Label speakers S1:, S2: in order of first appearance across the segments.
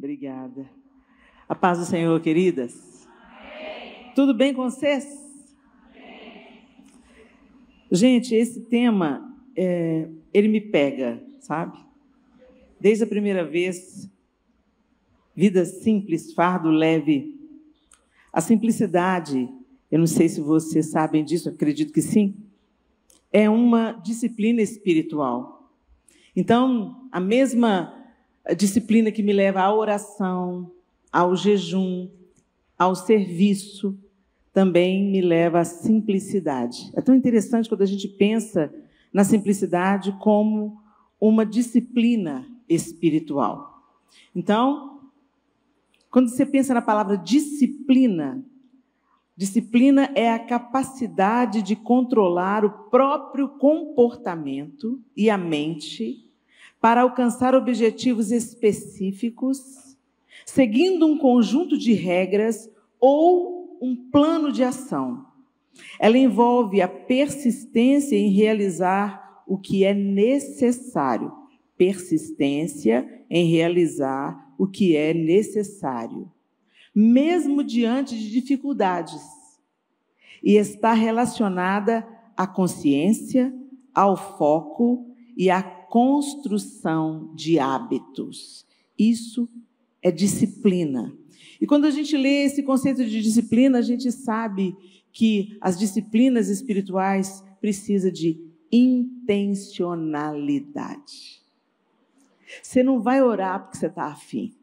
S1: Obrigada. A paz do Senhor, queridas. Amém. Tudo bem com vocês? Amém. Gente, esse tema, ele me pega, sabe? Desde a primeira vez, vida simples, fardo leve. A simplicidade, eu não sei se vocês sabem disso, acredito que sim, é uma disciplina espiritual. Então, a mesma disciplina que me leva à oração, ao jejum, ao serviço, também me leva à simplicidade. É tão interessante quando a gente pensa na simplicidade como uma disciplina espiritual. Então, quando você pensa na palavra disciplina, disciplina é a capacidade de controlar o próprio comportamento e a mente para alcançar objetivos específicos, seguindo um conjunto de regras ou um plano de ação. Ela envolve a persistência em realizar o que é necessário. Persistência em realizar o que é necessário, mesmo diante de dificuldades. E está relacionada à consciência, ao foco e à construção de hábitos. Isso é disciplina. E quando a gente lê esse conceito de disciplina, a gente sabe que as disciplinas espirituais precisam de intencionalidade. Você não vai orar porque você está afim.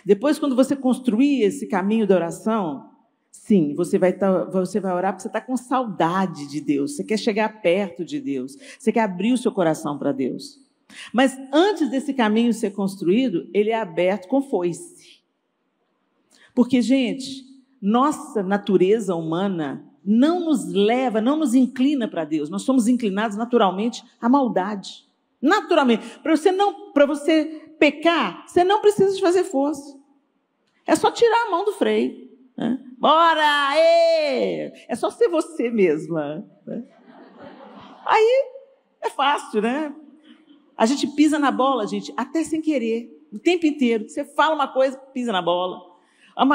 S1: Depois, quando você construir esse caminho da oração, sim, você vai orar porque você está com saudade de Deus, você quer chegar perto de Deus, você quer abrir o seu coração para Deus. Mas antes desse caminho ser construído, ele é aberto com foice. Porque, gente, nossa natureza humana não nos leva, não nos inclina para Deus. Nós somos inclinados naturalmente à maldade. Naturalmente. Para você pecar, você não precisa de fazer força. É só tirar a mão do freio. Né? Bora! Ê! É só ser você mesma. Né? Aí é fácil, né? A gente pisa na bola, gente, até sem querer, o tempo inteiro. Você fala uma coisa, pisa na bola.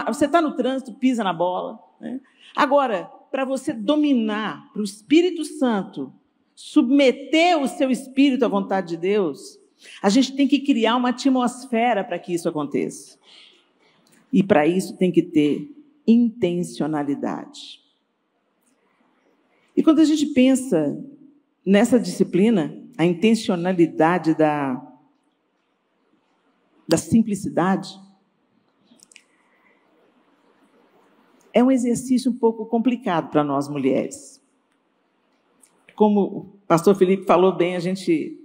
S1: Você está no trânsito, pisa na bola. Né? Agora, para você dominar, para o Espírito Santo submeter o seu espírito à vontade de Deus, a gente tem que criar uma atmosfera para que isso aconteça. E para isso tem que ter intencionalidade. E quando a gente pensa nessa disciplina, a intencionalidade da simplicidade, é um exercício um pouco complicado para nós mulheres. Como o pastor Felipe falou bem, a gente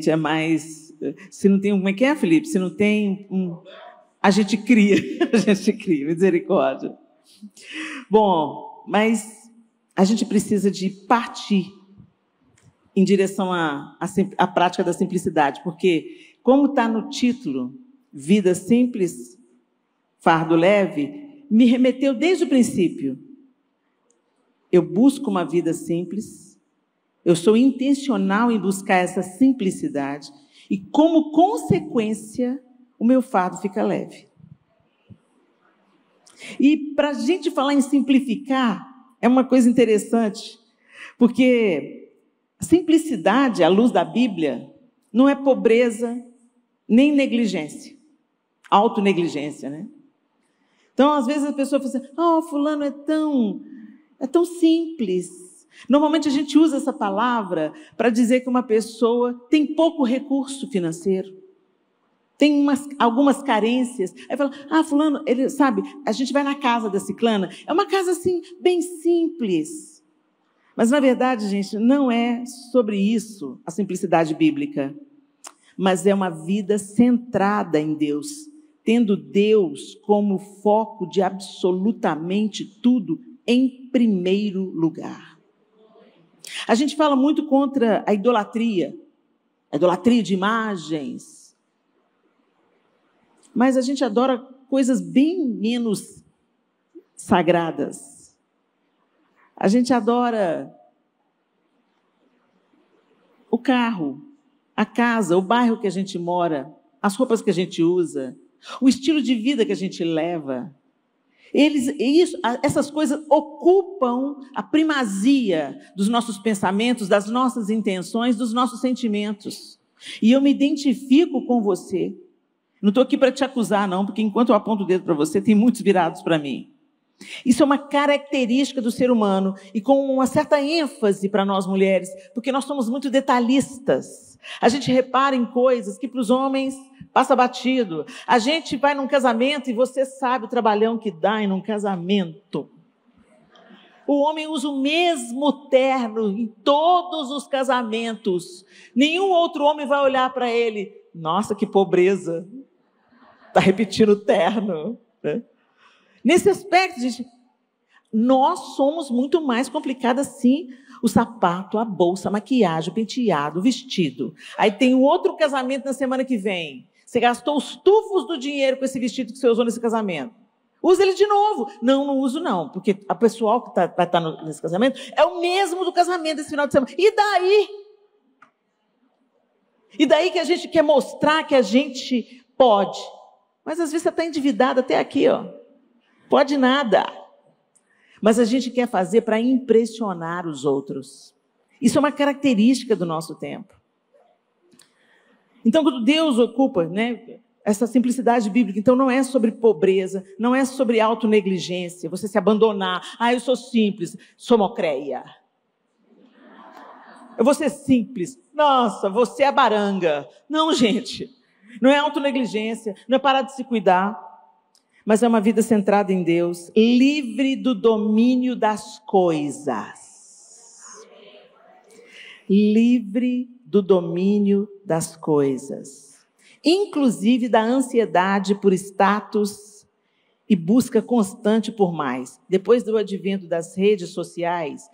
S1: é mais... Se não tem como é que é, Felipe? Se não tem a gente cria, misericórdia. Bom, mas a gente precisa de partir em direção à prática da simplicidade, porque, como está no título, Vida Simples, Fardo Leve, me remeteu desde o princípio. Eu busco uma vida simples, eu sou intencional em buscar essa simplicidade, e, como consequência, o meu fardo fica leve. E para a gente falar em simplificar, é uma coisa interessante, porque a simplicidade, à luz da Bíblia, não é pobreza nem negligência, autonegligência, né? Então, às vezes a pessoa fala assim, fulano é tão simples. Normalmente a gente usa essa palavra para dizer que uma pessoa tem pouco recurso financeiro, tem algumas carências. Aí fala, fulano, ele sabe, a gente vai na casa da ciclana, é uma casa assim, bem simples. Mas, na verdade, gente, não é sobre isso a simplicidade bíblica, mas é uma vida centrada em Deus, tendo Deus como foco de absolutamente tudo em primeiro lugar. A gente fala muito contra a idolatria de imagens, mas a gente adora coisas bem menos sagradas. A gente adora o carro, a casa, o bairro que a gente mora, as roupas que a gente usa, o estilo de vida que a gente leva, essas coisas ocupam a primazia dos nossos pensamentos, das nossas intenções, dos nossos sentimentos. E eu me identifico com você. Não estou aqui para te acusar, não, porque enquanto eu aponto o dedo para você, tem muitos virados para mim. Isso é uma característica do ser humano e com uma certa ênfase para nós mulheres, porque nós somos muito detalhistas. A gente repara em coisas que para os homens passa batido. A gente vai num casamento e você sabe o trabalhão que dá em um casamento. O homem usa o mesmo terno em todos os casamentos. Nenhum outro homem vai olhar para ele. Nossa, que pobreza. Está repetindo o terno, né? Nesse aspecto, gente, nós somos muito mais complicadas, sim. O sapato, a bolsa, a maquiagem, o penteado, o vestido. Aí tem um outro casamento na semana que vem. Você gastou os tufos do dinheiro com esse vestido que você usou nesse casamento. Usa ele de novo. Não, não uso não, porque a pessoal que vai estar nesse casamento é o mesmo do casamento desse final de semana. E daí? E daí que a gente quer mostrar que a gente pode. Mas às vezes você está endividado até aqui, ó. Pode nada. Mas a gente quer fazer para impressionar os outros. Isso é uma característica do nosso tempo. Então, quando Deus ocupa, né, essa simplicidade bíblica, então não é sobre pobreza, não é sobre autonegligência, você se abandonar. Ah, eu sou simples, sou mocreia. Eu vou ser simples. Nossa, você é baranga. Não, gente. Não é autonegligência, não é parar de se cuidar. Mas é uma vida centrada em Deus, livre do domínio das coisas. Livre do domínio das coisas. Inclusive da ansiedade por status e busca constante por mais. Depois do advento das redes sociais,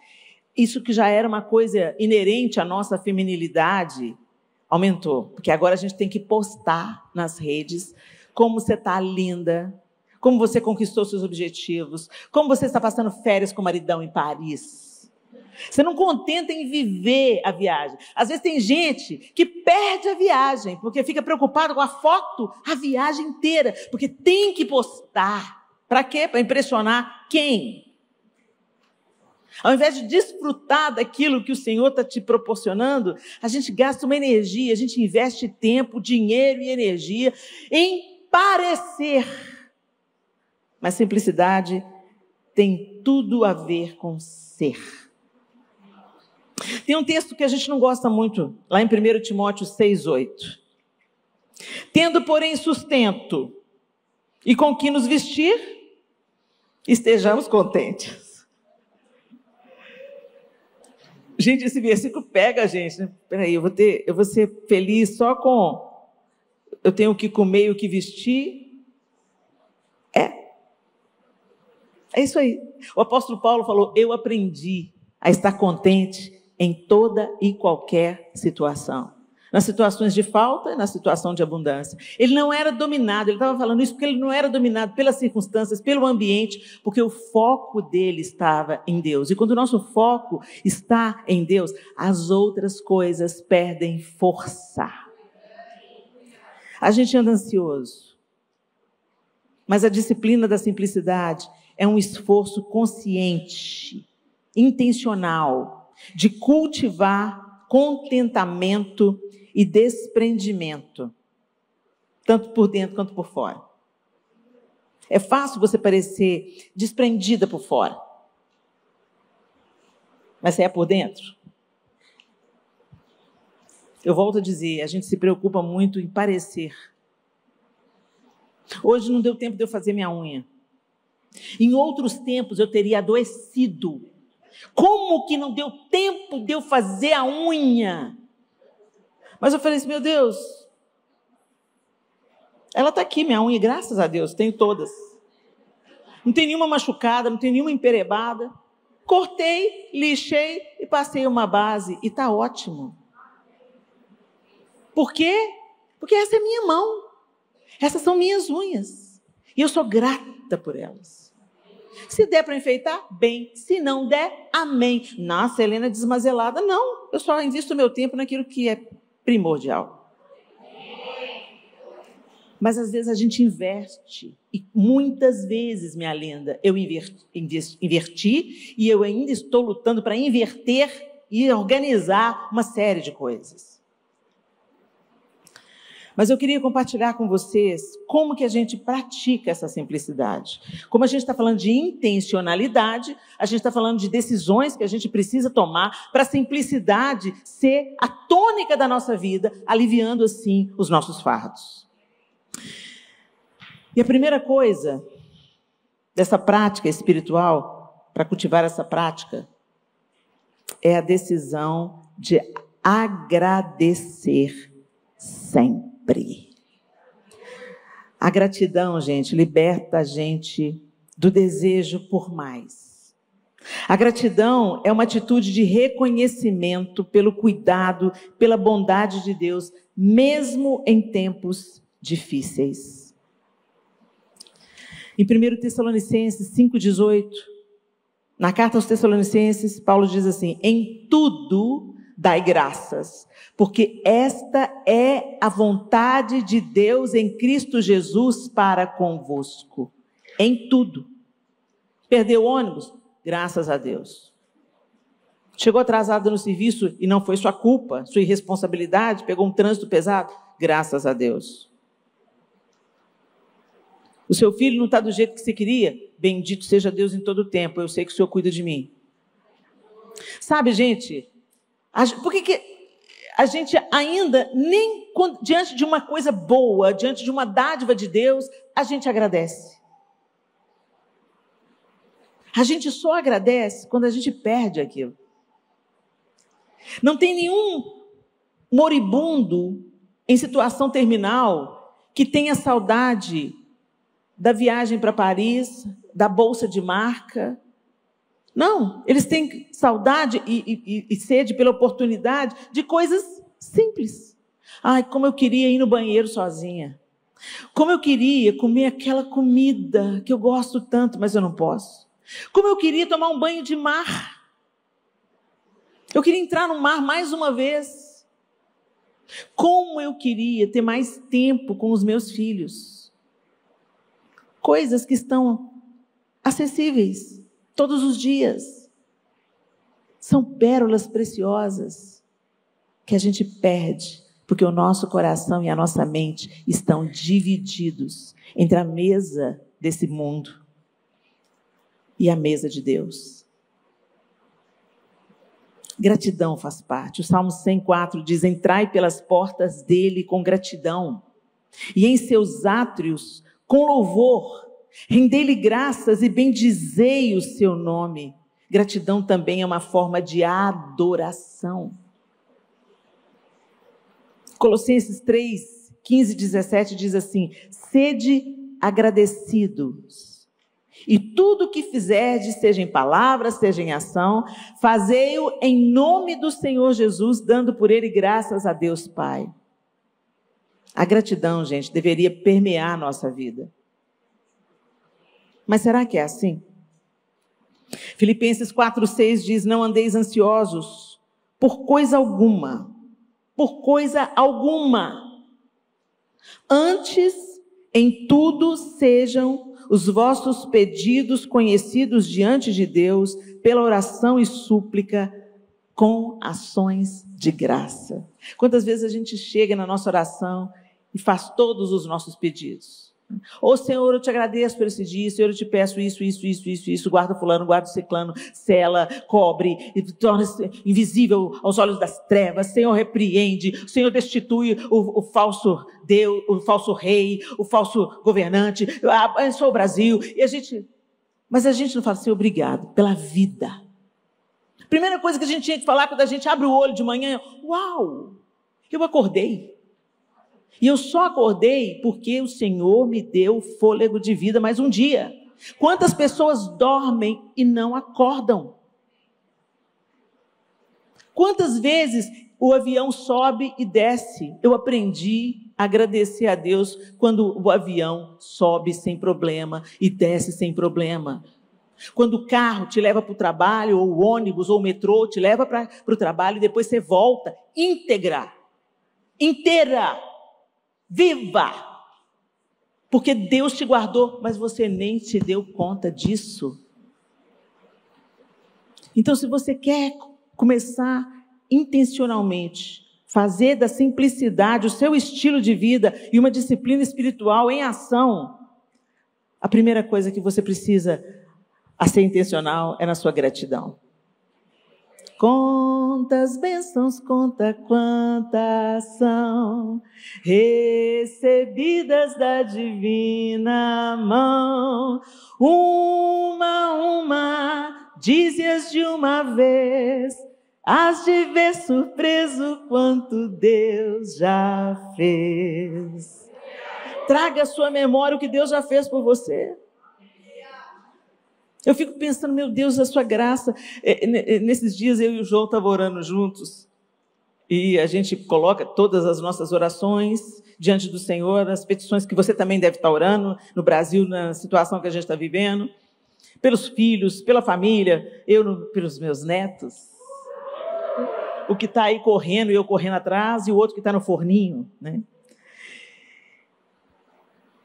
S1: isso que já era uma coisa inerente à nossa feminilidade, aumentou. Porque agora a gente tem que postar nas redes como você está linda, como você conquistou seus objetivos, como você está passando férias com o maridão em Paris. Você não contenta em viver a viagem. Às vezes tem gente que perde a viagem, porque fica preocupado com a foto, a viagem inteira, porque tem que postar. Para quê? Para impressionar quem? Ao invés de desfrutar daquilo que o Senhor está te proporcionando, a gente gasta uma energia, a gente investe tempo, dinheiro e energia em parecer. Mas simplicidade tem tudo a ver com ser. Tem um texto que a gente não gosta muito, lá em 1 Timóteo 6,8. Tendo, porém, sustento e com que nos vestir, estejamos contentes. Gente, esse versículo pega a gente, né? Peraí, eu vou ser feliz só com eu tenho o que comer e o que vestir. É isso aí. O apóstolo Paulo falou, eu aprendi a estar contente em toda e qualquer situação. Nas situações de falta e na situação de abundância. Ele não era dominado, ele estava falando isso porque ele não era dominado pelas circunstâncias, pelo ambiente, porque o foco dele estava em Deus. E quando o nosso foco está em Deus, as outras coisas perdem força. A gente anda ansioso. Mas a disciplina da simplicidade é um esforço consciente, intencional, de cultivar contentamento e desprendimento, tanto por dentro quanto por fora. É fácil você parecer desprendida por fora, mas você é por dentro. Eu volto a dizer, a gente se preocupa muito em parecer. Hoje não deu tempo de eu fazer minha unha. Em outros tempos eu teria adoecido. Como que não deu tempo de eu fazer a unha? Mas eu falei assim, meu Deus, ela está aqui, minha unha, graças a Deus, tenho todas. Não tem nenhuma machucada, não tem nenhuma emperebada. Cortei, lixei e passei uma base e está ótimo. Por quê? Porque essa é minha mão. Essas são minhas unhas. E eu sou grata por elas. Se der para enfeitar, bem. Se não der, amém. Nossa, Helena desmazelada. Não, eu só invisto meu tempo naquilo que é primordial. Mas às vezes a gente inverte. E muitas vezes, minha linda, eu inverti e eu ainda estou lutando para inverter e organizar uma série de coisas. Mas eu queria compartilhar com vocês como que a gente pratica essa simplicidade. Como a gente está falando de intencionalidade, a gente está falando de decisões que a gente precisa tomar para a simplicidade ser a tônica da nossa vida, aliviando assim os nossos fardos. E a primeira coisa dessa prática espiritual, para cultivar essa prática, é a decisão de agradecer sempre. A gratidão, gente, liberta a gente do desejo por mais. A gratidão é uma atitude de reconhecimento pelo cuidado, pela bondade de Deus, mesmo em tempos difíceis. Em 1 Tessalonicenses 5,18, na carta aos Tessalonicenses, Paulo diz assim: em tudo dai graças, porque esta é a vontade de Deus em Cristo Jesus para convosco. Em tudo. Perdeu o ônibus? Graças a Deus. Chegou atrasado no serviço e não foi sua culpa, sua irresponsabilidade, pegou um trânsito pesado? Graças a Deus. O seu filho não está do jeito que você queria? Bendito seja Deus em todo o tempo, eu sei que o Senhor cuida de mim. Sabe, gente, por que a gente ainda, nem diante de uma coisa boa, diante de uma dádiva de Deus, a gente agradece? A gente só agradece quando a gente perde aquilo. Não tem nenhum moribundo em situação terminal que tenha saudade da viagem para Paris, da bolsa de marca. Não, eles têm saudade e sede pela oportunidade de coisas simples. Ai, como eu queria ir no banheiro sozinha. Como eu queria comer aquela comida que eu gosto tanto, mas eu não posso. Como eu queria tomar um banho de mar. Eu queria entrar no mar mais uma vez. Como eu queria ter mais tempo com os meus filhos. Coisas que estão acessíveis todos os dias. São pérolas preciosas que a gente perde, porque o nosso coração e a nossa mente estão divididos entre a mesa desse mundo e a mesa de Deus. Gratidão faz parte. O Salmo 104 diz: entrai pelas portas dele com gratidão, e em seus átrios com louvor, rendei-lhe graças e bendizei o seu nome. Gratidão também é uma forma de adoração. Colossenses 3, 15 e 17 diz assim: sede agradecidos, e tudo o que fizerdes, seja em palavra, seja em ação, fazei-o em nome do Senhor Jesus, dando por ele graças a Deus Pai. A gratidão, gente, deveria permear a nossa vida. Mas será que é assim? Filipenses 4,6 diz: não andeis ansiosos por coisa alguma. Por coisa alguma. Antes, em tudo, sejam os vossos pedidos conhecidos diante de Deus, pela oração e súplica, com ações de graça. Quantas vezes a gente chega na nossa oração e faz todos os nossos pedidos? Ô Senhor, eu te agradeço por esse dia, Senhor, eu te peço isso, guarda fulano, guarda ciclano, sela, cobre, e torna-se invisível aos olhos das trevas, Senhor, repreende, Senhor, destitui o falso Deus, o falso rei, o falso governante, abençoa o Brasil, mas a gente não fala assim: obrigado pela vida. Primeira coisa que a gente tinha que falar quando a gente abre o olho de manhã: uau, eu acordei. E eu só acordei porque o Senhor me deu fôlego de vida mais um dia. Quantas pessoas dormem e não acordam? Quantas vezes o avião sobe e desce? Eu aprendi a agradecer a Deus quando o avião sobe sem problema e desce sem problema. Quando o carro te leva para o trabalho, ou o ônibus, ou o metrô te leva para o trabalho e depois você volta íntegra, inteira, viva. porque Deus te guardou, mas você nem te deu conta disso. Então, se você quer começar intencionalmente, fazer da simplicidade o seu estilo de vida e uma disciplina espiritual em ação, a primeira coisa que você precisa a ser intencional é na sua gratidão. Quantas bênçãos, conta quantas são recebidas da divina mão. Uma, dize-as de uma vez, hás de ver surpreso quanto Deus já fez. Traga à sua memória o que Deus já fez por você. Eu fico pensando, meu Deus, a sua graça. Nesses dias eu e o João estavam orando juntos. E a gente coloca todas as nossas orações diante do Senhor, as petições que você também deve estar orando no Brasil, na situação que a gente está vivendo. Pelos filhos, pela família, pelos meus netos. O que está aí correndo e eu correndo atrás, e o outro que está no forninho, né?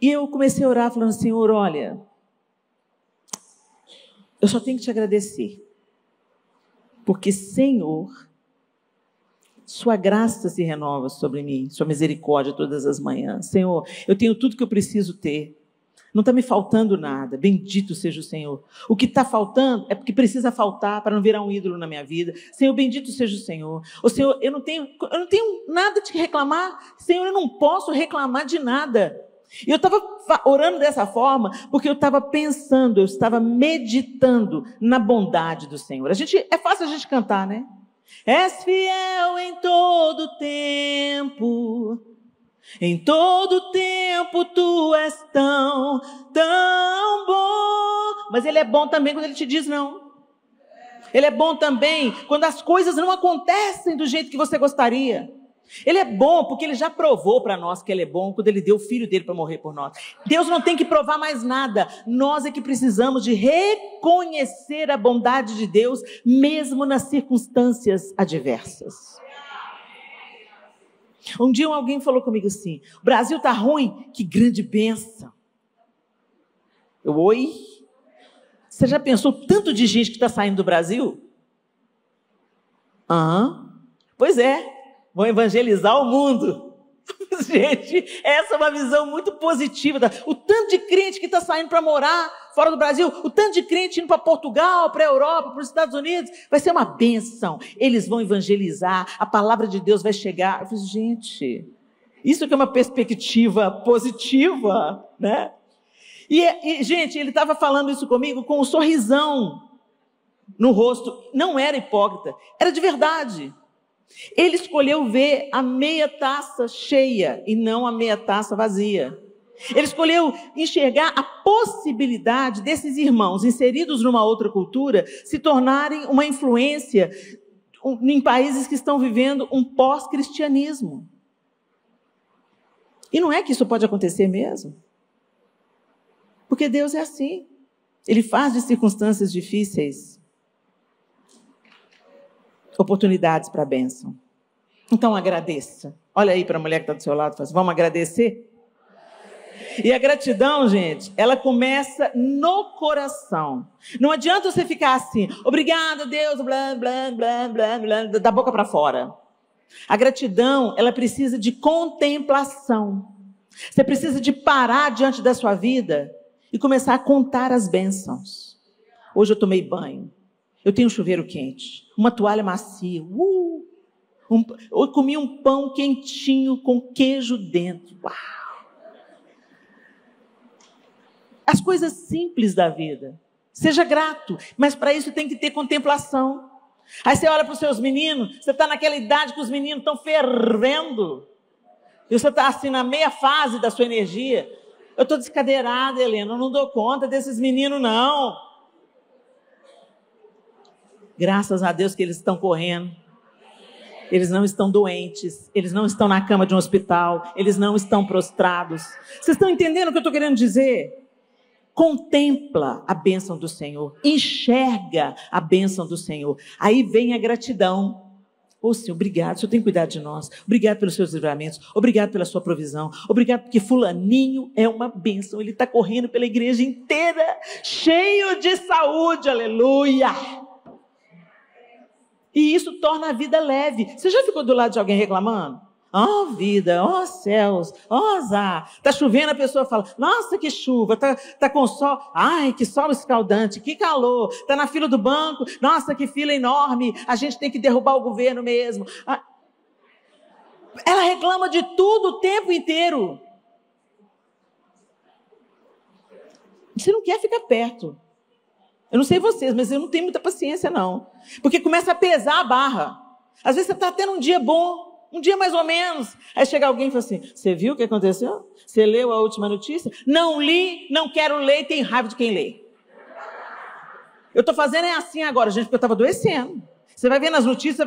S1: E eu comecei a orar falando, Senhor, olha, eu só tenho que te agradecer, porque, Senhor, sua graça se renova sobre mim, sua misericórdia todas as manhãs. Senhor, eu tenho tudo que eu preciso ter, não está me faltando nada, bendito seja o Senhor. O que está faltando é porque precisa faltar para não virar um ídolo na minha vida. Senhor, bendito seja o Senhor. O Senhor, eu não tenho nada de reclamar. Senhor, eu não posso reclamar de nada. E eu estava orando dessa forma porque eu estava pensando, eu estava meditando na bondade do Senhor. É fácil a gente cantar, né? És fiel em todo tempo, em todo tempo tu és tão bom. Mas Ele é bom também quando Ele te diz não. Ele é bom também quando as coisas não acontecem do jeito que você gostaria. Ele é bom porque Ele já provou para nós que Ele é bom quando Ele deu o Filho dele para morrer por nós. Deus não tem que provar mais nada. Nós é que precisamos de reconhecer a bondade de Deus, mesmo nas circunstâncias adversas. Um dia alguém falou comigo assim, o Brasil está ruim, que grande bênção. Oi? Você já pensou tanto de gente que está saindo do Brasil? Pois é. Vão evangelizar o mundo. Gente, essa é uma visão muito positiva. O tanto de crente que está saindo para morar fora do Brasil, o tanto de crente indo para Portugal, para a Europa, para os Estados Unidos, vai ser uma bênção. Eles vão evangelizar, a palavra de Deus vai chegar. Eu falei, gente, isso que é uma perspectiva positiva, né? E gente, ele estava falando isso comigo com um sorrisão no rosto. Não era hipócrita, era de verdade. Ele escolheu ver a meia taça cheia e não a meia taça vazia. Ele escolheu enxergar a possibilidade desses irmãos inseridos numa outra cultura se tornarem uma influência em países que estão vivendo um pós-cristianismo. E não é que isso pode acontecer mesmo? Porque Deus é assim. Ele faz de circunstâncias difíceis oportunidades para a bênção. Então agradeça. Olha aí para a mulher que está do seu lado e fala assim, vamos agradecer? E a gratidão, gente, ela começa no coração. Não adianta você ficar assim, obrigada Deus, blá, blá, blá, blá, blá, da boca para fora. A gratidão, ela precisa de contemplação. Você precisa de parar diante da sua vida e começar a contar as bênçãos. Hoje eu tomei banho. Eu tenho um chuveiro quente, uma toalha macia, eu comi um pão quentinho com queijo dentro. Uau! As coisas simples da vida. Seja grato, mas para isso tem que ter contemplação. Aí você olha para os seus meninos, você está naquela idade que os meninos estão fervendo, e você está assim na meia fase da sua energia. Eu estou descadeirada, Helena, eu não dou conta desses meninos, não. Graças a Deus que eles estão correndo. Eles não estão doentes. Eles não estão na cama de um hospital. Eles não estão prostrados. Vocês estão entendendo o que eu estou querendo dizer? Contempla a bênção do Senhor. Enxerga a bênção do Senhor. Aí vem a gratidão. Ô Senhor, obrigado, o Senhor tem cuidado de nós. Obrigado pelos seus livramentos. Obrigado pela sua provisão. Obrigado porque fulaninho é uma bênção. Ele está correndo pela igreja inteira, cheio de saúde, aleluia. E isso torna a vida leve. Você já ficou do lado de alguém reclamando? Ó vida, ó céus, ó azar. Está chovendo, a pessoa fala, nossa, que chuva, tá com sol. Ai, que sol escaldante, que calor. Está na fila do banco, nossa, que fila enorme. A gente tem que derrubar o governo mesmo. Ela reclama de tudo o tempo inteiro. Você não quer ficar perto. Eu não sei vocês, mas eu não tenho muita paciência, não. Porque começa a pesar a barra. Às vezes você está tendo um dia bom, um dia mais ou menos. Aí chega alguém e fala assim, você viu o que aconteceu? Você leu a última notícia? Não li, não quero ler, tem raiva de quem lê. Eu estou fazendo assim agora, gente, porque eu estava adoecendo. Você vai ver nas notícias,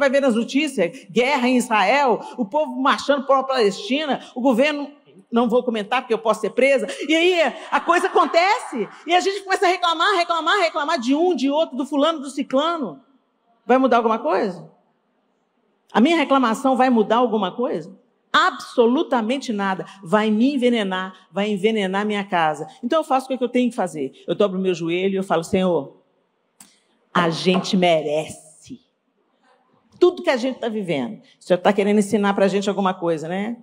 S1: guerra em Israel, o povo marchando por Palestina, o governo, não vou comentar porque eu posso ser presa, e aí a coisa acontece, e a gente começa a reclamar de um, de outro, do fulano, do ciclano. Vai mudar alguma coisa? A minha reclamação vai mudar alguma coisa? Absolutamente nada. Vai me envenenar, vai envenenar minha casa. Então eu faço o que eu tenho que fazer. Eu dobro o meu joelho e eu falo, Senhor, a gente merece tudo que a gente está vivendo. O Senhor está querendo ensinar para a gente alguma coisa, né?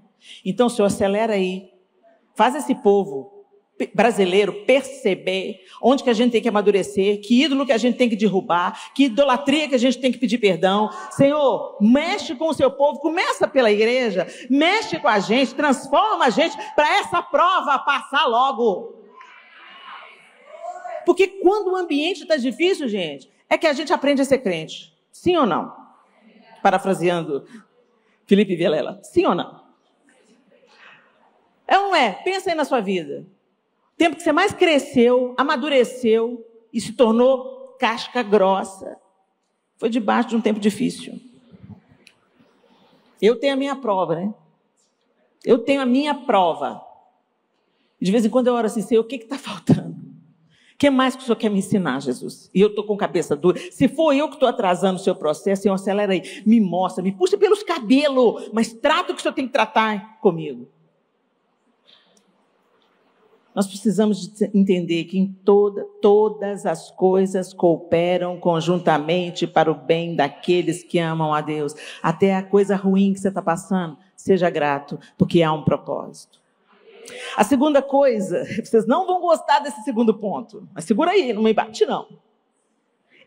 S1: Então, Senhor, acelera aí. Faz esse povo brasileiro perceber onde que a gente tem que amadurecer, que ídolo que a gente tem que derrubar, que idolatria que a gente tem que pedir perdão. Senhor, mexe com o seu povo, começa pela igreja, mexe com a gente, transforma a gente para essa prova passar logo. Porque quando o ambiente está difícil, gente, é que a gente aprende a ser crente. Sim ou não? Parafraseando Felipe Vilela. Sim ou não? É ou não é? Pensa aí na sua vida. O tempo que você mais cresceu, amadureceu e se tornou casca grossa, foi debaixo de um tempo difícil. Eu tenho a minha prova, né? Eu tenho a minha prova. De vez em quando eu oro assim, Senhor, o que está faltando? O que mais que o Senhor quer me ensinar, Jesus? E eu estou com cabeça dura. Se for eu que estou atrasando o seu processo, Senhor, acelera aí. Me mostra, me puxa pelos cabelos, mas trata o que o Senhor tem que tratar comigo. Nós precisamos entender que em todas as coisas cooperam conjuntamente para o bem daqueles que amam a Deus. Até a coisa ruim que você está passando, seja grato, porque há um propósito. A segunda coisa, vocês não vão gostar desse segundo ponto, mas segura aí, não me bate não.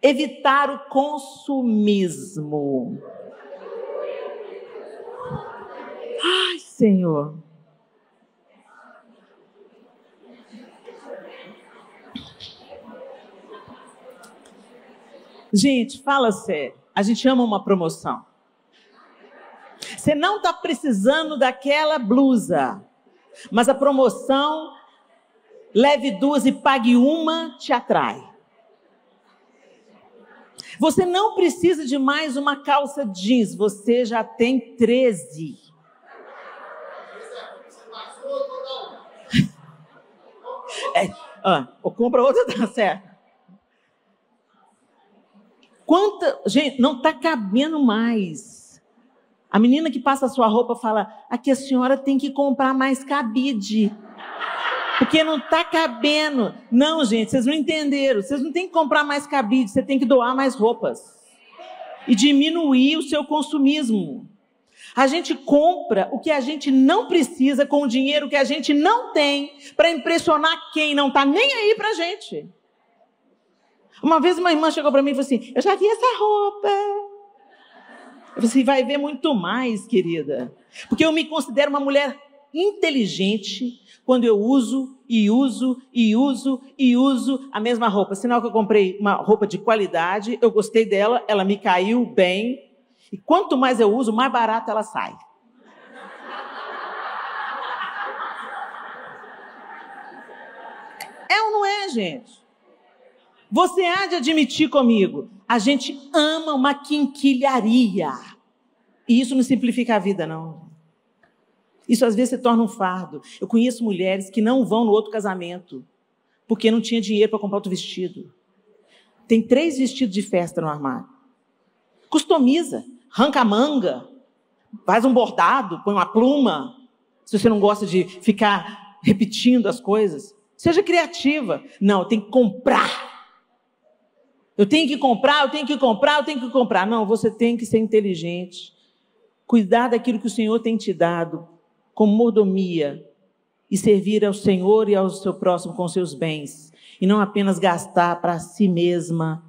S1: Evitar o consumismo. Ai, Senhor. Gente, fala sério, a gente ama uma promoção. Você não está precisando daquela blusa, mas a promoção, leve duas e pague uma, te atrai. Você não precisa de mais uma calça jeans, você já tem 13. Ou compra outra, tá certo. Gente, não está cabendo mais. A menina que passa a sua roupa fala, aqui a senhora tem que comprar mais cabide, porque não está cabendo. Não, gente, vocês não entenderam. Vocês não têm que comprar mais cabide, você tem que doar mais roupas. E diminuir o seu consumismo. A gente compra o que a gente não precisa com o dinheiro que a gente não tem para impressionar quem não está nem aí para a gente. Uma vez uma irmã chegou para mim e falou assim, eu já vi essa roupa. Eu falei assim, vai ver muito mais, querida. Porque eu me considero uma mulher inteligente quando eu uso a mesma roupa. Sinal que eu comprei uma roupa de qualidade, eu gostei dela, ela me caiu bem. E quanto mais eu uso, mais barata ela sai. É ou não é, gente? Você há de admitir comigo, a gente ama uma quinquilharia. E isso não simplifica a vida, não. Isso às vezes se torna um fardo. Eu conheço mulheres que não vão no outro casamento, porque não tinha dinheiro para comprar outro vestido. Tem 3 vestidos de festa no armário. Customiza. arranca a manga, faz um bordado, põe uma pluma. Se você não gosta de ficar repetindo as coisas, seja criativa. Não, eu tenho que comprar. Eu tenho que comprar, eu tenho que comprar, eu tenho que comprar. Não, você tem que ser inteligente. Cuidar daquilo que o Senhor tem te dado, com mordomia, e servir ao Senhor e ao seu próximo com seus bens. E não apenas gastar para si mesma,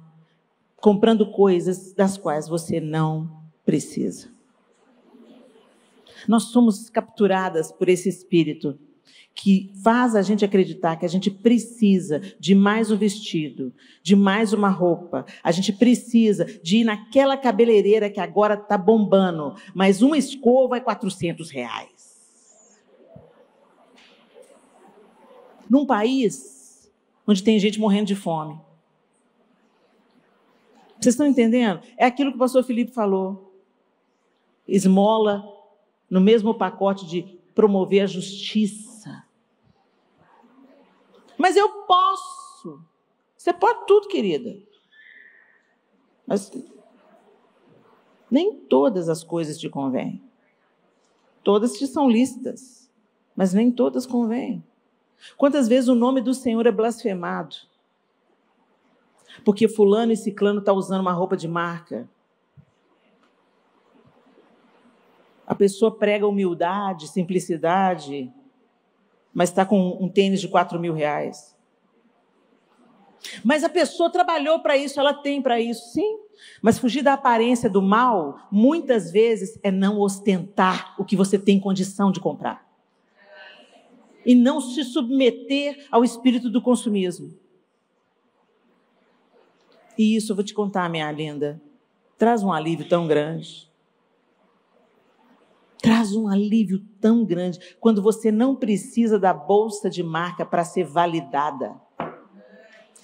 S1: comprando coisas das quais você não precisa. Nós somos capturadas por esse espírito que faz a gente acreditar que a gente precisa de mais um vestido, de mais uma roupa. A gente precisa de ir naquela cabeleireira que agora está bombando, mas uma escova é R$400. Num país onde tem gente morrendo de fome. Vocês estão entendendo? É aquilo que o pastor Felipe falou. Esmola no mesmo pacote de promover a justiça. Mas eu posso. Você pode tudo, querida. Mas nem todas as coisas te convêm. Todas te são lícitas, mas nem todas convêm. Quantas vezes o nome do Senhor é blasfemado? Porque fulano e ciclano estão usando uma roupa de marca. A pessoa prega humildade, simplicidade, mas está com um tênis de R$4.000. Mas a pessoa trabalhou para isso, ela tem para isso, sim. Mas fugir da aparência do mal, muitas vezes, é não ostentar o que você tem condição de comprar. E não se submeter ao espírito do consumismo. E isso, eu vou te contar, minha linda, traz um alívio tão grande. Traz um alívio tão grande quando você não precisa da bolsa de marca para ser validada.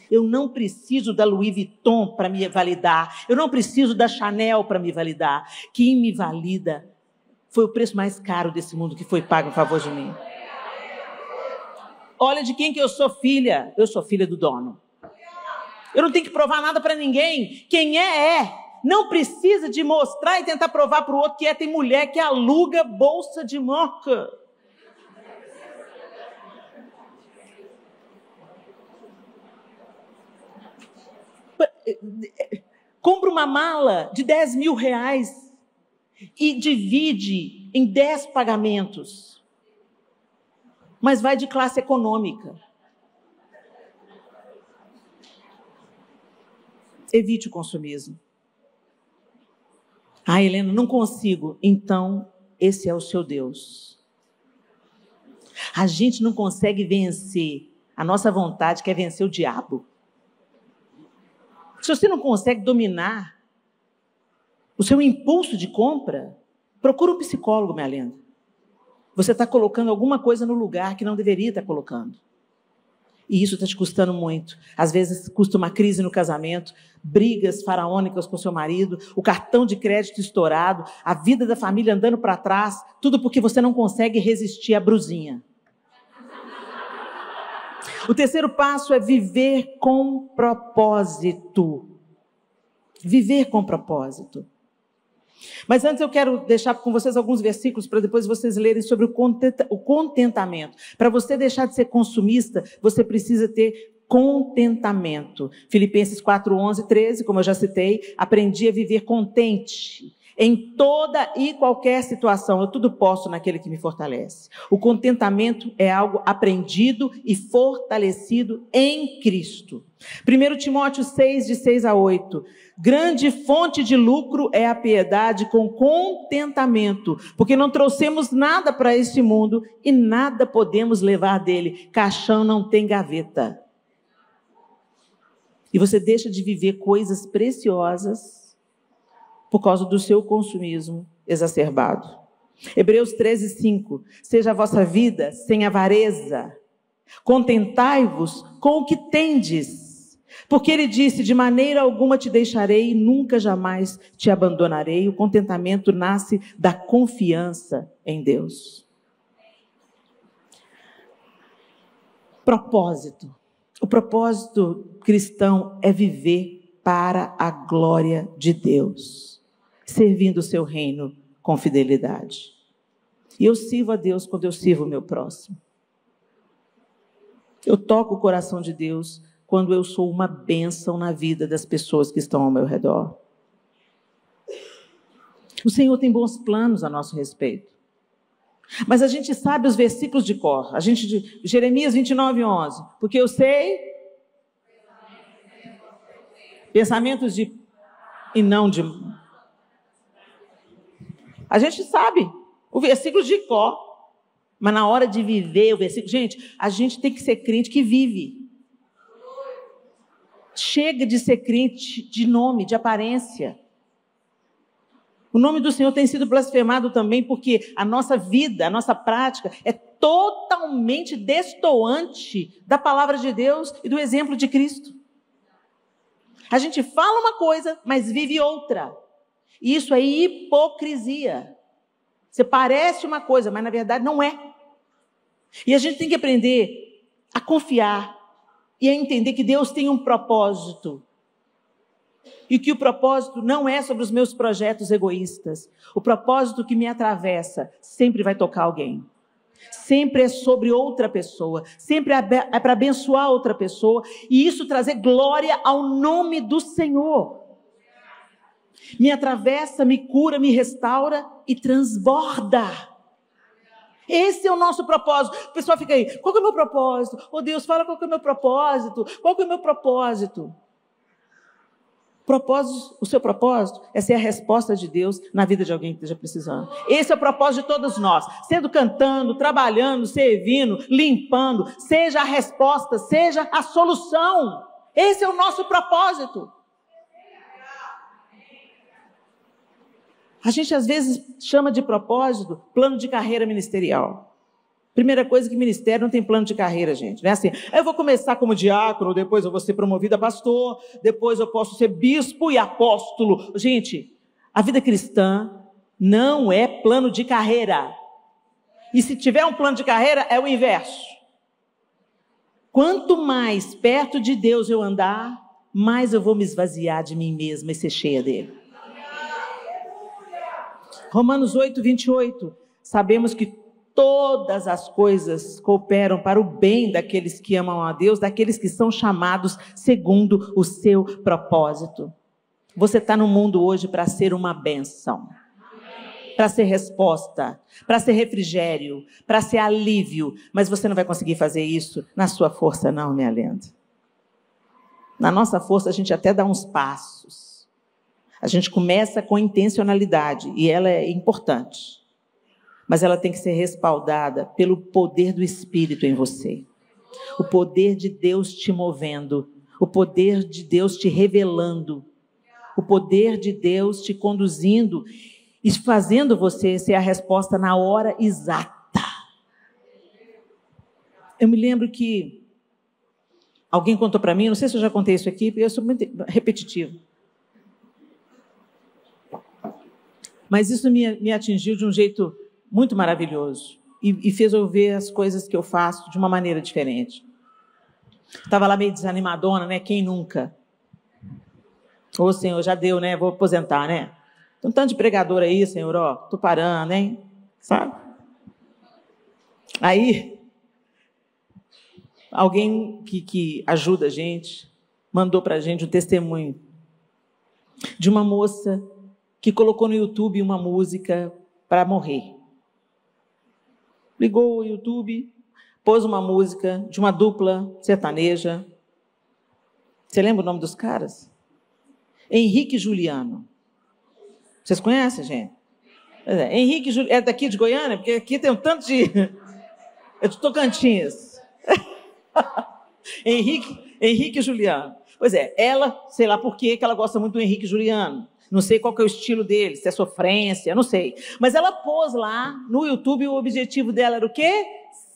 S1: Eu não preciso da Louis Vuitton para me validar. Eu não preciso da Chanel para me validar. Quem me valida foi o preço mais caro desse mundo que foi pago em favor de mim. Olha de quem que eu sou filha. Eu sou filha do dono. Eu não tenho que provar nada para ninguém. Quem é. Não precisa de mostrar e tentar provar para o outro que é. Tem mulher que aluga bolsa de marca. Compra uma mala de R$10.000 e divide em 10 pagamentos. Mas vai de classe econômica. Evite o consumismo. Ah, Helena, não consigo. Então, esse é o seu Deus. A gente não consegue vencer a nossa vontade, que é vencer o diabo. Se você não consegue dominar o seu impulso de compra, procura um psicólogo, minha linda. Você está colocando alguma coisa no lugar que não deveria estar colocando. E isso está te custando muito. Às vezes custa uma crise no casamento, brigas faraônicas com seu marido, o cartão de crédito estourado, a vida da família andando para trás, tudo porque você não consegue resistir à brusinha. O terceiro passo é viver com propósito. Viver com propósito. Mas antes eu quero deixar com vocês alguns versículos para depois vocês lerem sobre o contentamento. Para você deixar de ser consumista, você precisa ter contentamento. Filipenses 4:11-13, como eu já citei, aprendi a viver contente em toda e qualquer situação. Eu tudo posso naquele que me fortalece. O contentamento é algo aprendido e fortalecido em Cristo. 1 Timóteo 6, de 6-8. Grande fonte de lucro é a piedade com contentamento, porque não trouxemos nada para este mundo e nada podemos levar dele. Caixão não tem gaveta. E você deixa de viver coisas preciosas por causa do seu consumismo exacerbado. Hebreus 13:5. Seja a vossa vida sem avareza. Contentai-vos com o que tendes. Porque ele disse, de maneira alguma te deixarei, nunca jamais te abandonarei. O contentamento nasce da confiança em Deus. Propósito. O propósito cristão é viver para a glória de Deus. servindo o seu reino com fidelidade. E eu sirvo a Deus quando eu sirvo o meu próximo. Eu toco o coração de Deus quando eu sou uma bênção na vida das pessoas que estão ao meu redor. O Senhor tem bons planos a nosso respeito. Mas a gente sabe os versículos de cor. Jeremias 29:11. Porque eu sei pensamentos de e não de... A gente sabe o versículo de cor. Mas na hora de viver o versículo... Gente, a gente tem que ser crente que vive. Chega de ser crente de nome, de aparência. O nome do Senhor tem sido blasfemado também porque a nossa vida, a nossa prática é totalmente destoante da palavra de Deus e do exemplo de Cristo. A gente fala uma coisa, mas vive outra. E isso é hipocrisia. Você parece uma coisa, mas na verdade não é. E a gente tem que aprender a confiar e a entender que Deus tem um propósito. E que o propósito não é sobre os meus projetos egoístas. O propósito que me atravessa sempre vai tocar alguém. Sempre é sobre outra pessoa. Sempre é para abençoar outra pessoa. E isso trazer glória ao nome do Senhor. Me atravessa, me cura, me restaura e transborda. Esse é o nosso propósito. O pessoal fica aí, qual que é o meu propósito? Oh Deus, fala qual que é o meu propósito. Qual que é o meu propósito? O seu propósito é ser a resposta de Deus na vida de alguém que esteja precisando. Esse é o propósito de todos nós. Sendo cantando, trabalhando, servindo, limpando. Seja a resposta, seja a solução. Esse é o nosso propósito. A gente às vezes chama de propósito plano de carreira ministerial. Primeira coisa que ministério não tem plano de carreira, gente. Não é assim, eu vou começar como diácono, depois eu vou ser promovido a pastor, depois eu posso ser bispo e apóstolo. Gente, a vida cristã não é plano de carreira. E se tiver um plano de carreira, é o inverso. Quanto mais perto de Deus eu andar, mais eu vou me esvaziar de mim mesma e ser cheia dele. Romanos 8:28. Sabemos que todas as coisas cooperam para o bem daqueles que amam a Deus, daqueles que são chamados segundo o seu propósito. Você está no mundo hoje para ser uma bênção, para ser resposta, para ser refrigério, para ser alívio, mas você não vai conseguir fazer isso na sua força não, minha lenda. Na nossa força a gente até dá uns passos. A gente começa com intencionalidade e ela é importante. Mas ela tem que ser respaldada pelo poder do Espírito em você. O poder de Deus te movendo. O poder de Deus te revelando. O poder de Deus te conduzindo e fazendo você ser a resposta na hora exata. Eu me lembro que alguém contou para mim, não sei se eu já contei isso aqui, porque eu sou muito repetitivo. Mas isso me atingiu de um jeito muito maravilhoso e fez eu ver as coisas que eu faço de uma maneira diferente. Estava lá meio desanimadona, né? Quem nunca? Ô, Senhor, já deu, né? Vou aposentar, né? Tem um tanto de pregador aí, Senhor, ó, tô parando, hein? Sabe? Aí, alguém que ajuda a gente, mandou para a gente um testemunho de uma moça que colocou no YouTube uma música para morrer. Ligou o YouTube, pôs uma música de uma dupla sertaneja. Você lembra o nome dos caras? Henrique e Juliano. Vocês conhecem, gente? Henrique e Juliano. É daqui de Goiânia? Porque aqui tem um tanto de... É de Tocantins. Henrique e Juliano. Pois é, ela, sei lá por que ela gosta muito do Henrique e Juliano. Não sei qual que é o estilo dele, se é sofrência, não sei. Mas ela pôs lá no YouTube, o objetivo dela era o quê?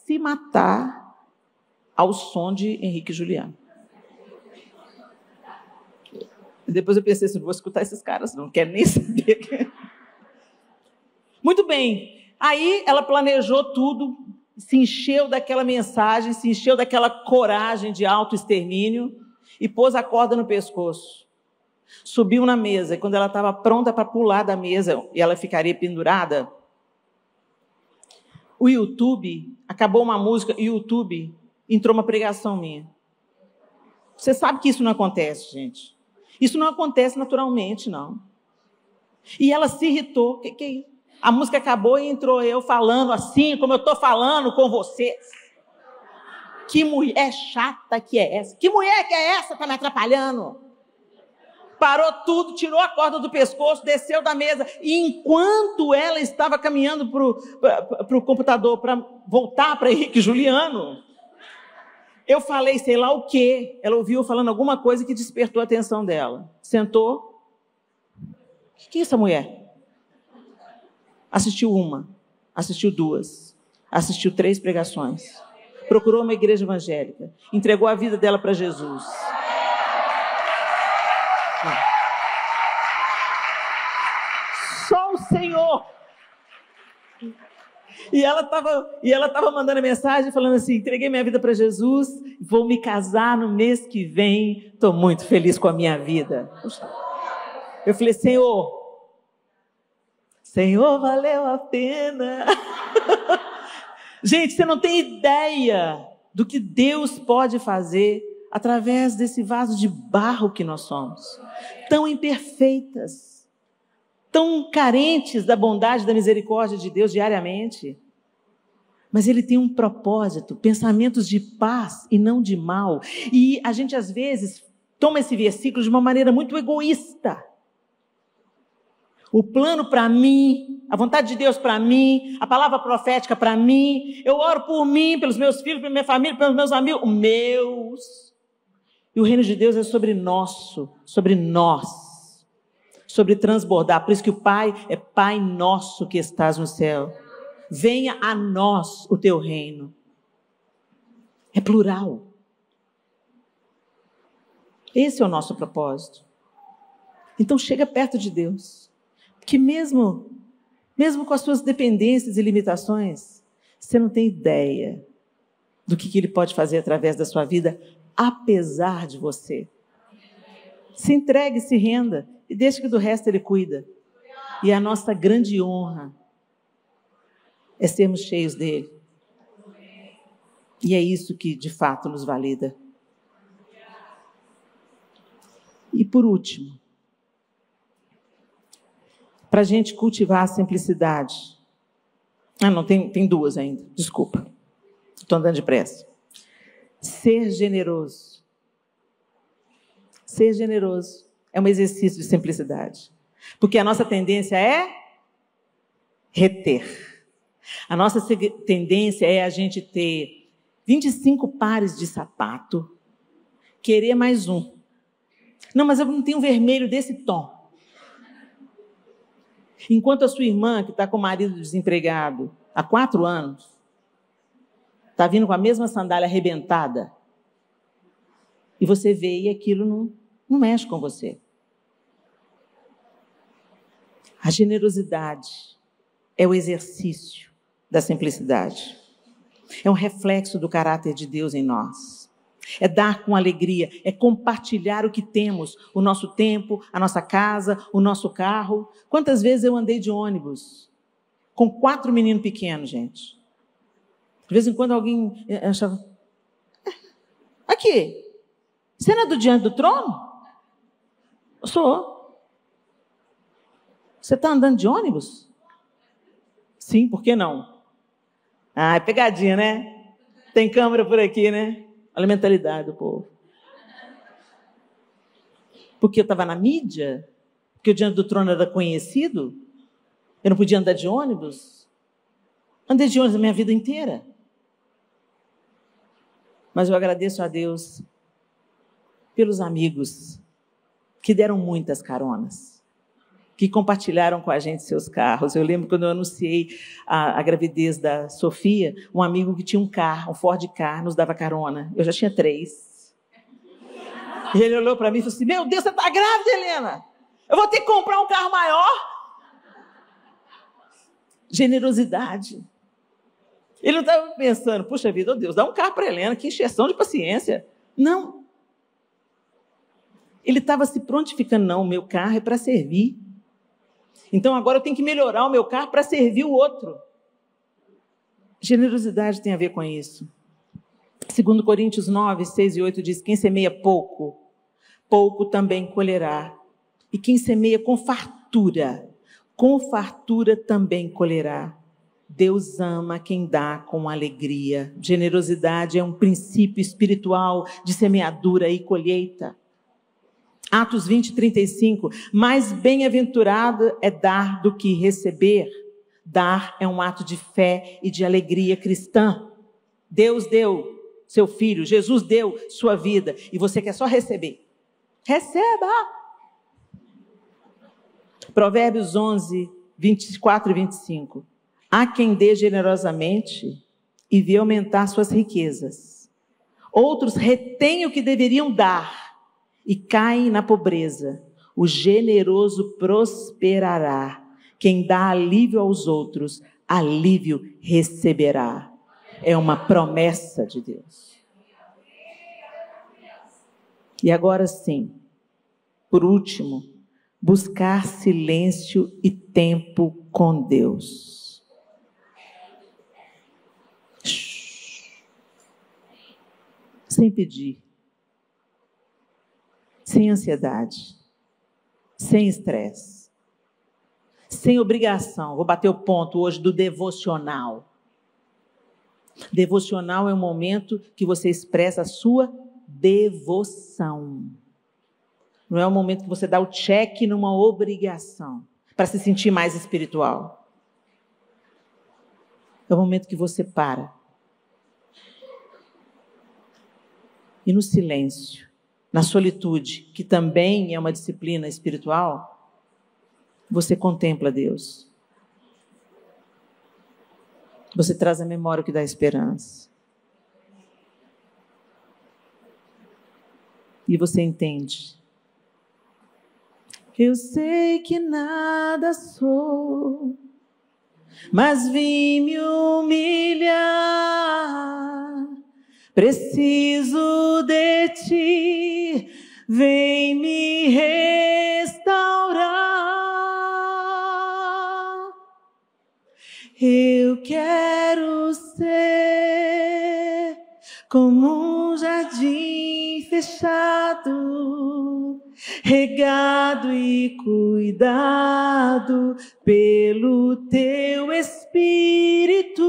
S1: Se matar ao som de Henrique e Juliano. Depois eu pensei assim, não vou escutar esses caras, não quero nem saber. Muito bem. Aí ela planejou tudo, se encheu daquela mensagem, se encheu daquela coragem de autoextermínio e pôs a corda no pescoço. Subiu na mesa, e quando ela estava pronta para pular da mesa, e ela ficaria pendurada, o YouTube, acabou uma música, e o YouTube entrou uma pregação minha. Você sabe que isso não acontece, gente. Isso não acontece naturalmente, não. E ela se irritou. Que é isso? A música acabou e entrou eu falando assim, como eu estou falando com vocês. Que mulher chata que é essa? Que mulher que é essa que está me atrapalhando? Parou tudo, tirou a corda do pescoço, desceu da mesa. E enquanto ela estava caminhando para o computador para voltar para Henrique Juliano, eu falei sei lá o quê. Ela ouviu eu falando alguma coisa que despertou a atenção dela. Sentou. O que é essa mulher? Assistiu uma, assistiu duas, assistiu 3 pregações. Procurou uma igreja evangélica. Entregou a vida dela para Jesus. Só o Senhor. E ela estava mandando mensagem falando assim: entreguei minha vida para Jesus, vou me casar no mês que vem, estou muito feliz com a minha vida. Eu falei: Senhor, valeu a pena. Gente, você não tem ideia do que Deus pode fazer através desse vaso de barro que nós somos. Tão imperfeitas, tão carentes da bondade e da misericórdia de Deus diariamente. Mas Ele tem um propósito, pensamentos de paz e não de mal. E a gente, às vezes, toma esse versículo de uma maneira muito egoísta. O plano para mim, a vontade de Deus para mim, a palavra profética para mim, eu oro por mim, pelos meus filhos, pela minha família, pelos meus amigos, meus. E o reino de Deus é sobre nós, sobre transbordar. Por isso que o Pai é Pai nosso que estás no céu. Venha a nós o teu reino. É plural. Esse é o nosso propósito. Então chega perto de Deus. Que mesmo com as suas dependências e limitações, você não tem ideia do que Ele pode fazer através da sua vida, apesar de você. Se entregue, se renda, e deixe que do resto Ele cuida. E a nossa grande honra é sermos cheios dEle. E é isso que, de fato, nos valida. E por último, para a gente cultivar a simplicidade. Não, tem 2 ainda, desculpa. Estou andando depressa. Ser generoso. Ser generoso é um exercício de simplicidade. Porque a nossa tendência é reter. A nossa tendência é a gente ter 25 pares de sapato, querer mais um. Não, mas eu não tenho um vermelho desse tom. Enquanto a sua irmã, que está com o marido desempregado há 4 anos, está vindo com a mesma sandália arrebentada, e você vê e aquilo não mexe com você. A generosidade é o exercício da simplicidade. É um reflexo do caráter de Deus em nós. É dar com alegria, é compartilhar o que temos, o nosso tempo, a nossa casa, o nosso carro. Quantas vezes eu andei de ônibus com 4 meninos pequenos, gente? De vez em quando alguém achava: aqui, você não é do Diante do Trono? Eu sou. Você está andando de ônibus? Sim, por que não? É pegadinha, né? Tem câmera por aqui, né? Olha a mentalidade do povo. Porque eu estava na mídia? Porque o Diante do Trono era conhecido? Eu não podia andar de ônibus? Andei de ônibus a minha vida inteira. Mas eu agradeço a Deus pelos amigos que deram muitas caronas, que compartilharam com a gente seus carros. Eu lembro quando eu anunciei a gravidez da Sofia, um amigo que tinha um carro, um Ford Ka, nos dava carona. Eu já tinha 3. E ele olhou para mim e falou assim: meu Deus, você está grávida, Helena? Eu vou ter que comprar um carro maior? Generosidade. Ele não estava pensando: puxa vida, oh Deus, dá um carro para a Helena, que encheção de paciência. Não. Ele estava se prontificando, não, o meu carro é para servir. Então agora eu tenho que melhorar o meu carro para servir o outro. Generosidade tem a ver com isso. 2 Coríntios 9, 6 e 8 diz, quem semeia pouco, pouco também colherá. E quem semeia com fartura também colherá. Deus ama quem dá com alegria. Generosidade é um princípio espiritual de semeadura e colheita. Atos 20, 35. Mais bem-aventurado é dar do que receber. Dar é um ato de fé e de alegria cristã. Deus deu seu filho, Jesus deu sua vida e você quer só receber. Receba! Provérbios 11, 24 e 25. Há quem dê generosamente e vê aumentar suas riquezas. Outros retêm o que deveriam dar e caem na pobreza. O generoso prosperará. Quem dá alívio aos outros, alívio receberá. É uma promessa de Deus. E agora sim, por último, buscar silêncio e tempo com Deus. Sem pedir, sem ansiedade, sem estresse, sem obrigação. Vou bater o ponto hoje do devocional. Devocional é um momento que você expressa a sua devoção. Não é um momento que você dá o check numa obrigação para se sentir mais espiritual. É um momento que você para. E no silêncio, na solitude, que também é uma disciplina espiritual, você contempla Deus. Você traz à memória o que dá esperança. E você entende. Eu sei que nada sou, mas vim me humilhar. Preciso de ti, vem me restaurar. Eu quero ser como um jardim fechado, regado e cuidado pelo teu Espírito.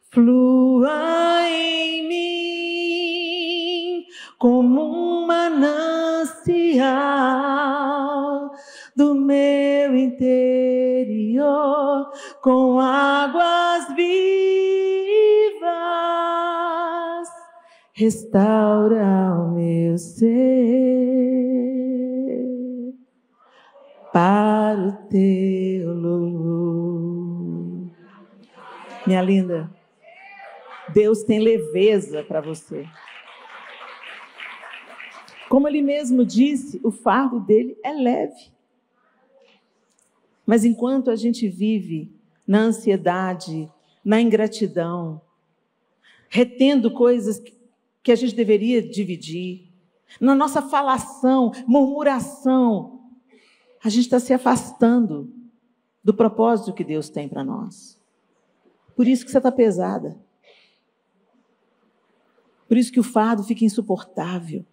S1: Flua em mim como um manancial do meu interior, com águas vivas, restaura o meu ser para o teu louvor. Minha linda, Deus tem leveza para você. Como Ele mesmo disse, o fardo dele é leve. Mas enquanto a gente vive na ansiedade, na ingratidão, retendo coisas que a gente deveria dividir, na nossa falação, murmuração, a gente está se afastando do propósito que Deus tem para nós. Por isso que você está pesada. Por isso que o fardo fica insuportável.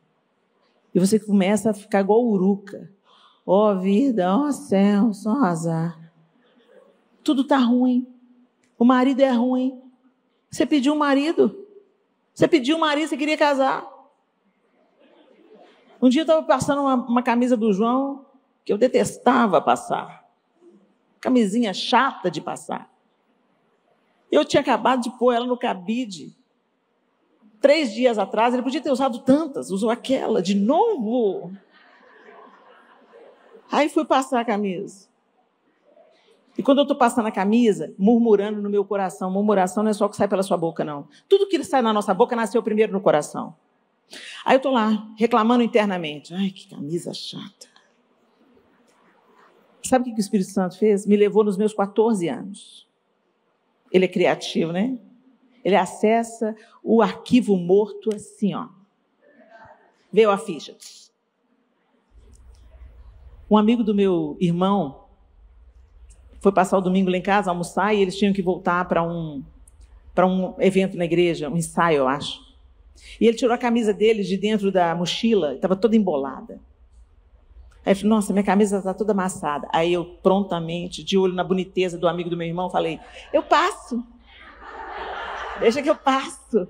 S1: E você começa a ficar igual uruca. Ó vida, ó céu, só azar. Tudo está ruim. O marido é ruim. Você pediu um marido. Você queria casar. Um dia eu estava passando uma camisa do João que eu detestava passar. Camisinha chata de passar. Eu tinha acabado de pôr ela no cabide. 3 dias atrás, ele podia ter usado tantas, usou aquela de novo. Aí fui passar a camisa. E quando eu estou passando a camisa, murmurando no meu coração, murmuração não é só o que sai pela sua boca, não. Tudo que sai na nossa boca nasceu primeiro no coração. Aí eu estou lá, reclamando internamente. Ai, que camisa chata. Sabe o que o Espírito Santo fez? Me levou nos meus 14 anos. Ele é criativo, né? Ele acessa o arquivo morto assim, ó. Veio a ficha. Um amigo do meu irmão foi passar o domingo lá em casa, almoçar, e eles tinham que voltar para um evento na igreja, um ensaio, eu acho. E ele tirou a camisa dele de dentro da mochila, estava toda embolada. Aí eu falei, nossa, minha camisa está toda amassada. Aí eu prontamente, de olho na boniteza do amigo do meu irmão, falei, eu passo. Deixa que eu passo.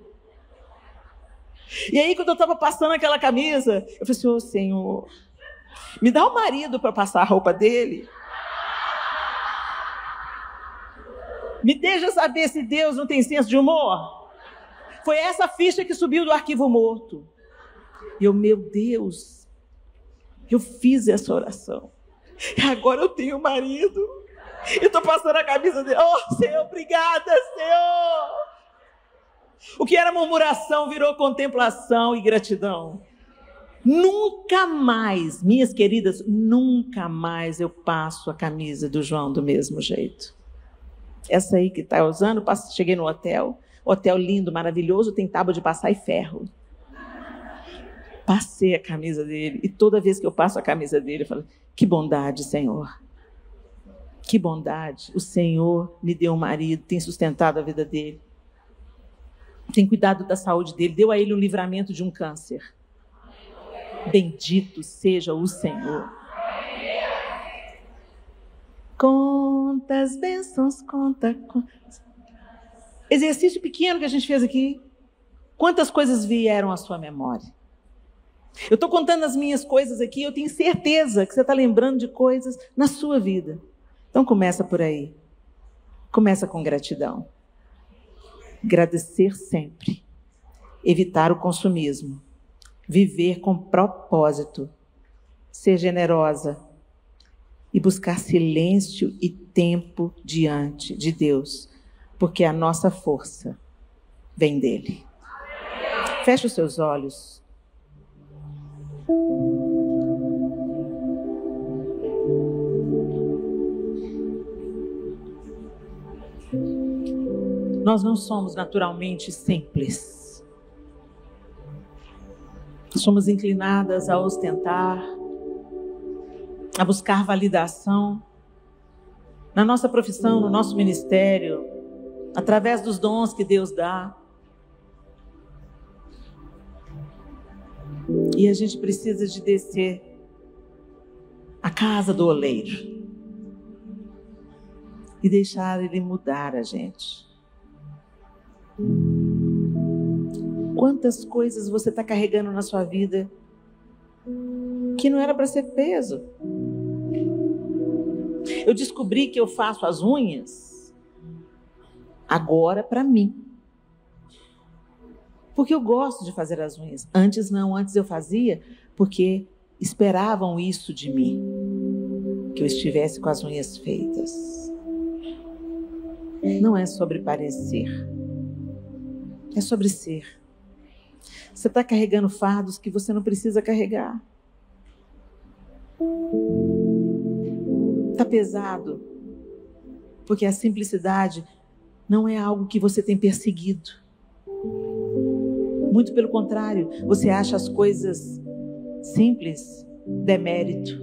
S1: E aí, quando eu estava passando aquela camisa, eu falei assim, ô Senhor, me dá um marido para passar a roupa dele. Me deixa saber se Deus não tem senso de humor. Foi essa ficha que subiu do arquivo morto. E eu, meu Deus, eu fiz essa oração. E agora eu tenho marido. Eu estou passando a camisa dele. Oh, Senhor, obrigada, Senhor. O que era murmuração virou contemplação e gratidão. Nunca mais, minhas queridas, nunca mais eu passo a camisa do João do mesmo jeito. Essa aí que está usando, cheguei no hotel lindo, maravilhoso, tem tábua de passar e ferro. Passei a camisa dele, e toda vez que eu passo a camisa dele, eu falo, que bondade, Senhor. Que bondade. O Senhor me deu um marido, tem sustentado a vida dele. Tem cuidado da saúde dele, deu a ele um livramento de um câncer. Bendito seja o Senhor. Conta as bênçãos, conta. Exercício pequeno que a gente fez aqui. Quantas coisas vieram à sua memória? Eu estou contando as minhas coisas aqui, eu tenho certeza que você está lembrando de coisas na sua vida. Então começa por aí. Começa com gratidão. Agradecer sempre. Evitar o consumismo. Viver com propósito. Ser generosa. E buscar silêncio e tempo diante de Deus. Porque a nossa força vem dele. Feche os seus olhos. Nós não somos naturalmente simples. Somos inclinadas a ostentar, a buscar validação na nossa profissão, no nosso ministério, através dos dons que Deus dá. E a gente precisa de descer à casa do oleiro e deixar ele mudar a gente. Quantas coisas você está carregando na sua vida que não era para ser peso? Eu descobri que eu faço as unhas agora para mim. Porque eu gosto de fazer as unhas. Antes não, antes eu fazia porque esperavam isso de mim. Que eu estivesse com as unhas feitas. Não é sobre parecer. É sobre ser. Você está carregando fardos que você não precisa carregar. Está pesado. Porque a simplicidade não é algo que você tem perseguido. Muito pelo contrário, você acha as coisas simples, demérito,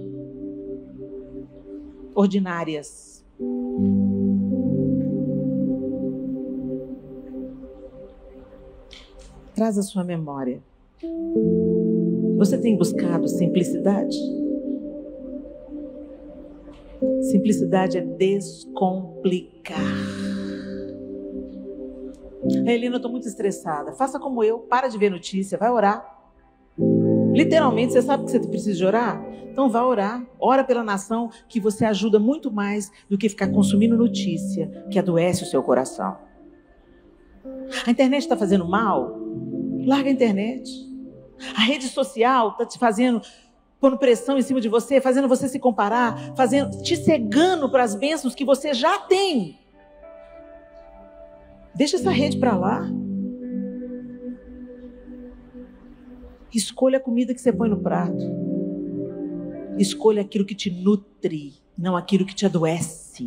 S1: ordinárias. Traz a sua memória. Você tem buscado simplicidade? Simplicidade é descomplicar. Helena, eu estou muito estressada. Faça como eu, para de ver notícia, vai orar. Literalmente, você sabe que você precisa de orar? Então vá orar. Ora pela nação, que você ajuda muito mais do que ficar consumindo notícia que adoece o seu coração. A internet está fazendo mal? Larga a internet. A rede social está te fazendo, pondo pressão em cima de você, fazendo você se comparar, te cegando para as bênçãos que você já tem. Deixa essa rede para lá. Escolha a comida que você põe no prato. Escolha aquilo que te nutre, não aquilo que te adoece.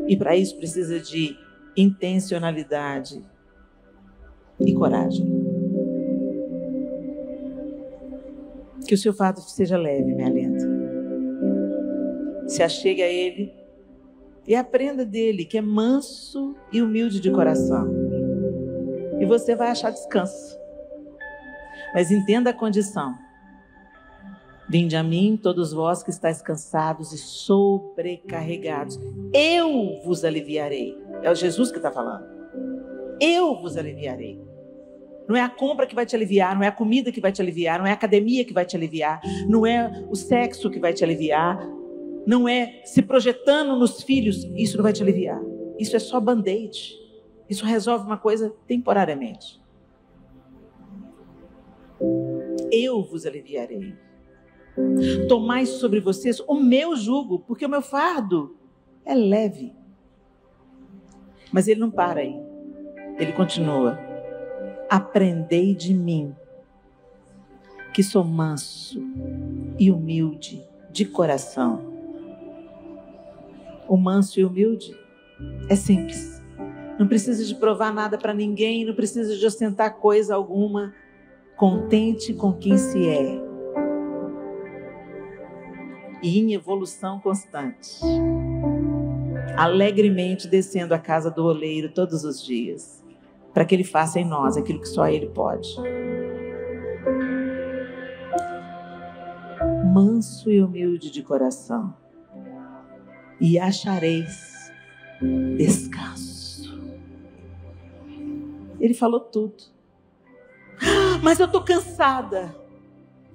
S1: E para isso precisa de intencionalidade e coragem. Que o seu fardo seja leve, minha lenta. Se achegue a Ele e aprenda dele, que é manso e humilde de coração. E você vai achar descanso. Mas entenda a condição. Vinde a mim, todos vós que estáis cansados e sobrecarregados. Eu vos aliviarei. É o Jesus que está falando. Eu vos aliviarei. Não é a compra que vai te aliviar, não é a comida que vai te aliviar, não é a academia que vai te aliviar, não é o sexo que vai te aliviar, não é se projetando nos filhos, isso não vai te aliviar. Isso é só band-aid. Isso resolve uma coisa temporariamente. Eu vos aliviarei. Tomai sobre vocês o meu jugo, porque o meu fardo é leve. Mas ele não para aí. Ele continua. Aprendei de mim, que sou manso e humilde de coração. O manso e humilde é simples. Não precisa de provar nada para ninguém, não precisa de ostentar coisa alguma. Contente com quem se é. E em evolução constante. Alegremente descendo à casa do oleiro todos os dias. Para que Ele faça em nós aquilo que só Ele pode. Manso e humilde de coração. E achareis descanso. Ele falou tudo. Mas eu estou cansada.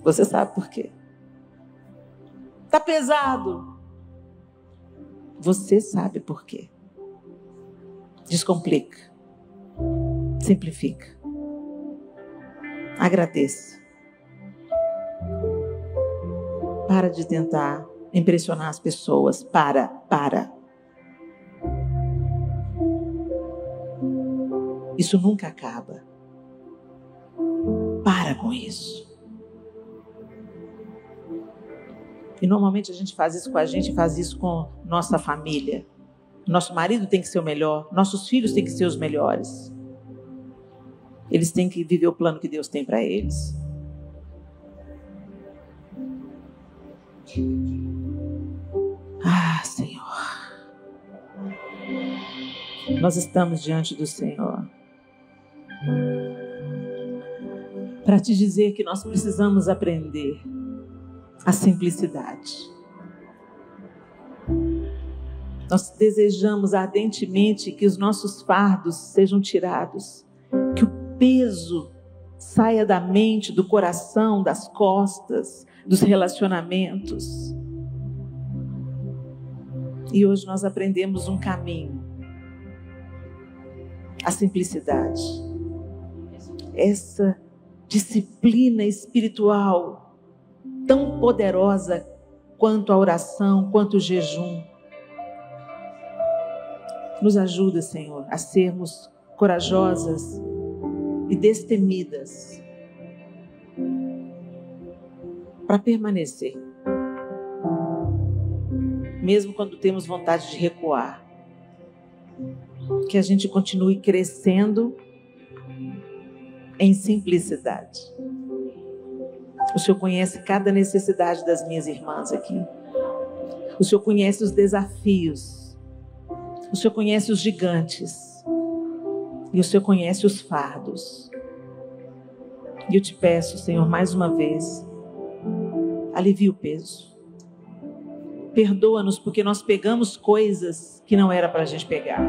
S1: Você sabe por quê? Está pesado. Você sabe por quê. Descomplica. Simplifica. Agradeça. Para de tentar impressionar as pessoas. Para. Isso nunca acaba. Para com isso. E normalmente a gente faz isso com a gente, faz isso com nossa família. Nosso marido tem que ser o melhor, nossos filhos têm que ser os melhores. Eles têm que viver o plano que Deus tem para eles. Ah, Senhor. Nós estamos diante do Senhor para te dizer que nós precisamos aprender a simplicidade. Nós desejamos ardentemente que os nossos fardos sejam tirados, que o peso saia da mente, do coração, das costas, dos relacionamentos. E hoje nós aprendemos um caminho, a simplicidade. Essa disciplina espiritual tão poderosa quanto a oração, quanto o jejum. Nos ajuda, Senhor, a sermos corajosas e destemidas para permanecer, mesmo quando temos vontade de recuar. Que a gente continue crescendo em simplicidade. O Senhor conhece cada necessidade das minhas irmãs aqui. O Senhor conhece os desafios. O Senhor conhece os gigantes. E o Senhor conhece os fardos. E eu te peço, Senhor, mais uma vez, alivia o peso. Perdoa-nos porque nós pegamos coisas que não era para a gente pegar.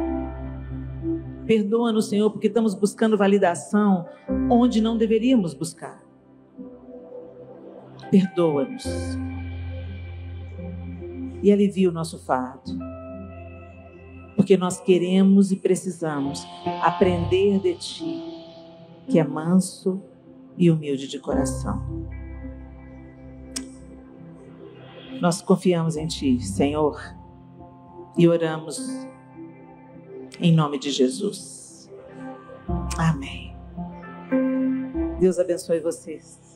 S1: Perdoa-nos, Senhor, porque estamos buscando validação onde não deveríamos buscar. Perdoa-nos. E alivia o nosso fardo. Porque nós queremos e precisamos aprender de Ti, que é manso e humilde de coração. Nós confiamos em Ti, Senhor, e oramos em nome de Jesus. Amém. Deus abençoe vocês.